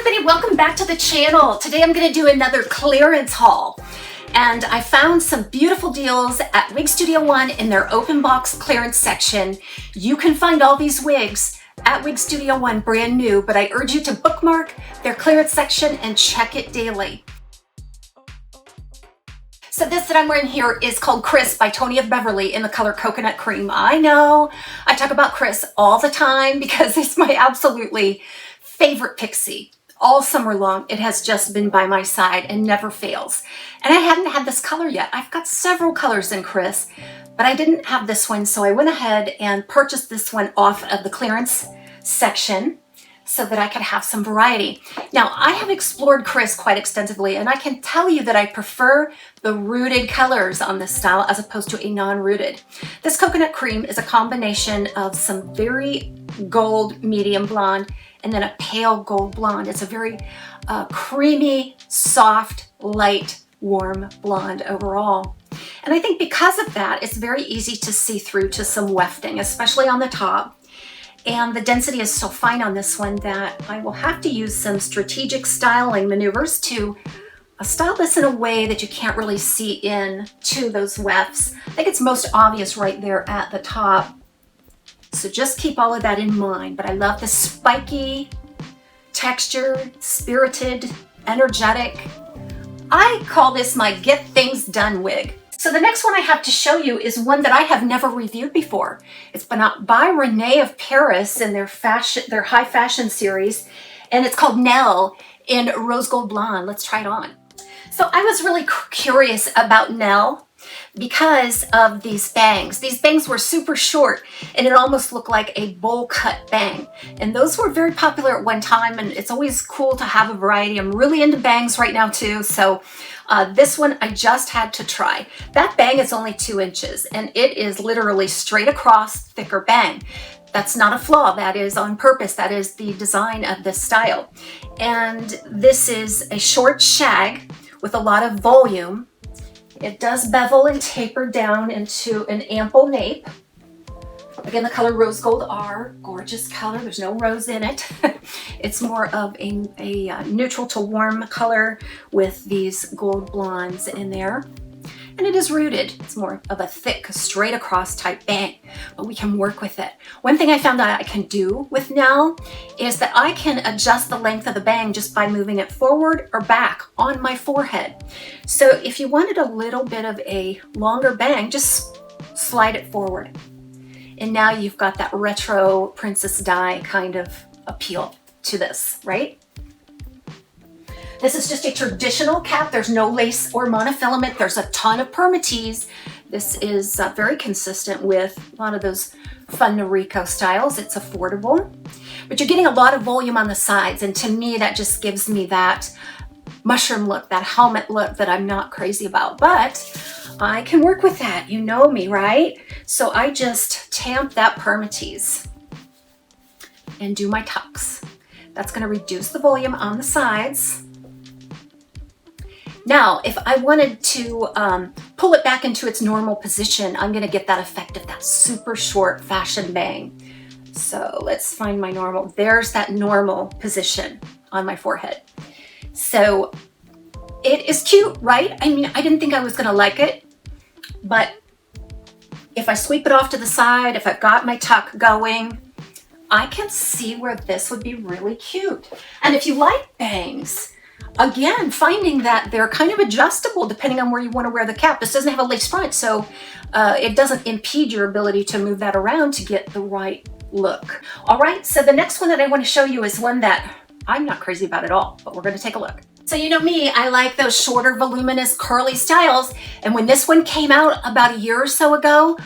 everybody, welcome back to the channel. Today I'm going to do another clearance haul. And I found some beautiful deals at Wig Studio One in their open box clearance section. You can find all these wigs at Wig Studio One brand new, but I urge you to bookmark their clearance section and check it daily. So this that I'm wearing here is called Chris by Toni of Beverly in the color Coconut Cream. I know I talk about Chris all the time because it's my absolutely favorite pixie. All summer long, it has just been by my side and never fails. And I hadn't had this color yet. I've got several colors in Chris, but I didn't have this one, so I went ahead and purchased this one off of the clearance section so that I could have some variety. Now, I have explored Chris quite extensively, and I can tell you that I prefer the rooted colors on this style as opposed to a non-rooted. This Coconut Cream is a combination of some very gold medium blonde and then a pale gold blonde. It's a very creamy, soft, light, warm blonde overall. And I think because of that, it's very easy to see through to some wefting, especially on the top. And the density is so fine on this one that I will have to use some strategic styling maneuvers to style this in a way that you can't really see in to those wefts. I think it's most obvious right there at the top. So just keep all of that in mind. But I love the spiky texture, spirited, energetic. I call this my get things done wig. So the next one I have to show you is one that I have never reviewed before. It's by Rene of Paris in their high fashion series, and it's called Nell in rose gold blonde. Let's try it on. So I was really curious about Nell because of these bangs. These bangs were super short and it almost looked like a bowl cut bang. And those were very popular at one time, and it's always cool to have a variety. I'm really into bangs right now too. So this one I just had to try. That bang is only 2 inches and it is literally straight across thicker bang. That's not a flaw, that is on purpose. That is the design of this style. And this is a short shag with a lot of volume. It does bevel and taper down into an ample nape. Again, the color Rose Gold R, gorgeous color. There's no rose in it. It's more of a neutral to warm color with these gold blondes in there. And it is rooted. It's more of a thick, straight across type bang, but we can work with it. One thing I found that I can do with Nell is that I can adjust the length of the bang just by moving it forward or back on my forehead. So if you wanted a little bit of a longer bang, just slide it forward. And now you've got that retro Princess Di kind of appeal to this, right? This is just a traditional cap. There's no lace or monofilament. There's a ton of permatease. This is very consistent with a lot of those fun Noriko styles. It's affordable, but you're getting a lot of volume on the sides. And to me, that just gives me that mushroom look, that helmet look that I'm not crazy about, but I can work with that. You know me, right? So I just tamp that permatease and do my tucks. That's going to reduce the volume on the sides. Now, if I wanted to pull it back into its normal position, I'm going to get that effect of that super short fashion bang. So let's find my normal. There's that normal position on my forehead. So it is cute, right? I mean, I didn't think I was going to like it, but if I sweep it off to the side, if I've got my tuck going, I can see where this would be really cute. And if you like bangs, again, finding that they're kind of adjustable depending on where you want to wear the cap. This doesn't have a lace front, so it doesn't impede your ability to move that around to get the right look. All right, so the next one that I want to show you is one that I'm not crazy about at all, but we're going to take a look. So you know me, I like those shorter, voluminous, curly styles. And when this one came out about a year or so ago,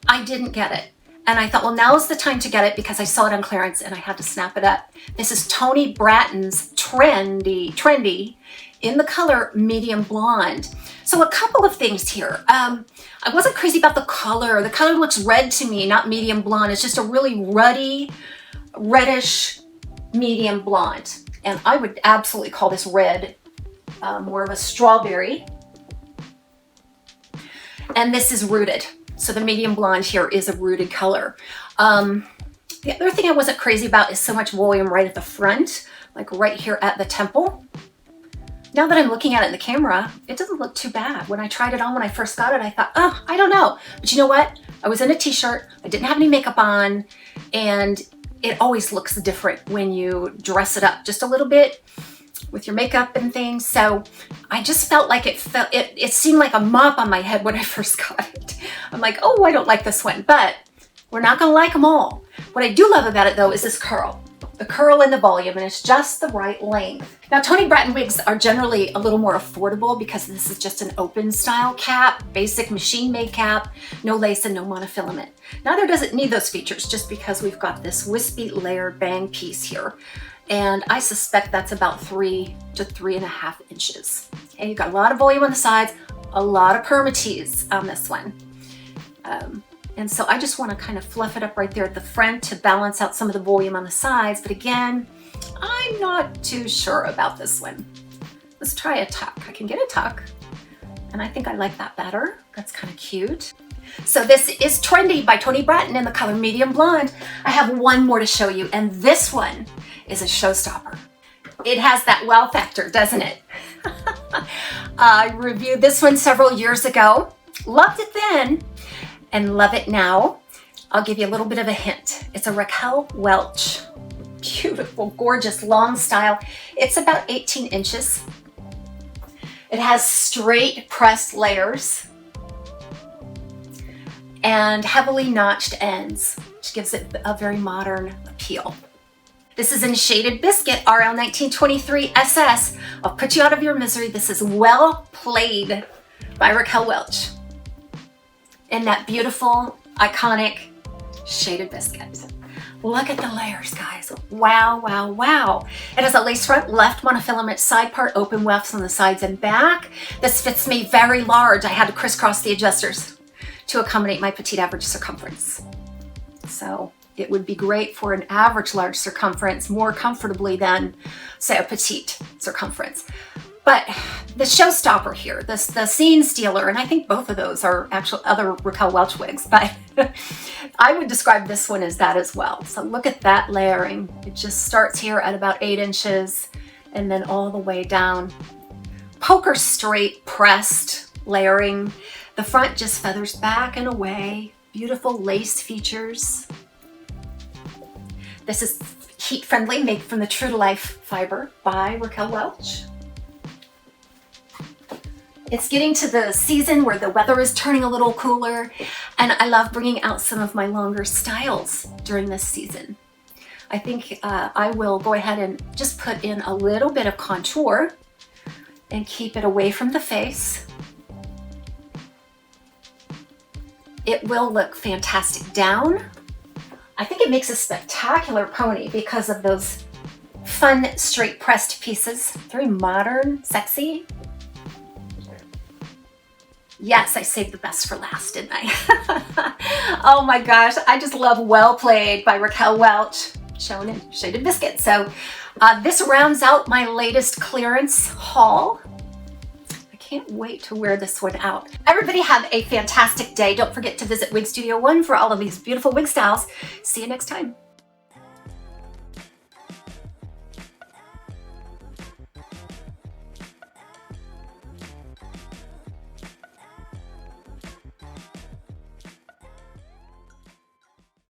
I didn't get it. And I thought, well, now is the time to get it because I saw it on clearance and I had to snap it up. This is Toni Braxton's Trendy in the color medium blonde. So a couple of things here. I wasn't crazy about the color. The color looks red to me, not medium blonde. It's just a really ruddy, reddish medium blonde. And I would absolutely call this red, more of a strawberry. And this is rooted. So the medium blonde here is a rooted color. The other thing I wasn't crazy about is so much volume right at the front. like right here at the temple. Now that I'm looking at it in the camera, it doesn't look too bad. When I tried it on when I first got it, I thought, oh, I don't know. But you know what? I was in a t-shirt, I didn't have any makeup on, and it always looks different when you dress it up just a little bit with your makeup and things. So I just felt like it seemed like a mop on my head when I first got it. I'm like, oh, I don't like this one, but we're not gonna like them all. What I do love about it though is this curl. The curl and the volume, and it's just the right length. Now, Toni Braxton wigs are generally a little more affordable because this is just an open style cap, basic machine made cap, no lace and no monofilament. Neither does it need those features just because we've got this wispy layered bang piece here. And I suspect that's about 3 to 3.5 inches. Okay, you've got a lot of volume on the sides, a lot of permatease on this one. And so I just want to kind of fluff it up right there at the front to balance out some of the volume on the sides. But again, I'm not too sure about this one. Let's try a tuck. I can get a tuck, and I think I like that better. That's kind of cute. So this is Trendy by Toni Braxton in the color medium blonde. I have one more to show you, and this one is a showstopper. It has that wow factor, doesn't it? I reviewed this one several years ago. Loved it then and love it now. I'll give you a little bit of a hint. It's a Raquel Welch. Beautiful, gorgeous, long style. It's about 18 inches. It has straight pressed layers and heavily notched ends, which gives it a very modern appeal. This is in Shaded Biscuit, RL 1923 SS. I'll put you out of your misery. This is Well Played by Raquel Welch in that beautiful, iconic Shaded Biscuit. Look at the layers, guys. Wow, wow, wow. It has a lace front, left monofilament side part, open wefts on the sides and back. This fits me very large. I had to crisscross the adjusters to accommodate my petite average circumference. So it would be great for an average large circumference more comfortably than, say, a petite circumference. But the showstopper here, the scene stealer, and I think both of those are actual other Raquel Welch wigs, but I would describe this one as that as well. So look at that layering. It just starts here at about 8 inches and then all the way down. Poker straight pressed layering. The front just feathers back and away. Beautiful lace features. This is heat friendly, made from the True to Life fiber by Raquel Welch. It's getting to the season where the weather is turning a little cooler, and I love bringing out some of my longer styles during this season. I think I will go ahead and just put in a little bit of contour and keep it away from the face. It will look fantastic down. I think it makes a spectacular pony because of those fun straight pressed pieces. Very modern, sexy. Yes, I saved the best for last, didn't I? Oh my gosh, I just love Well Played by Raquel Welch, shown in Shaded Biscuit. So this rounds out my latest clearance haul. I can't wait to wear this one out. Everybody have a fantastic day. Don't forget to visit Wig Studio One for all of these beautiful wig styles. See you next time.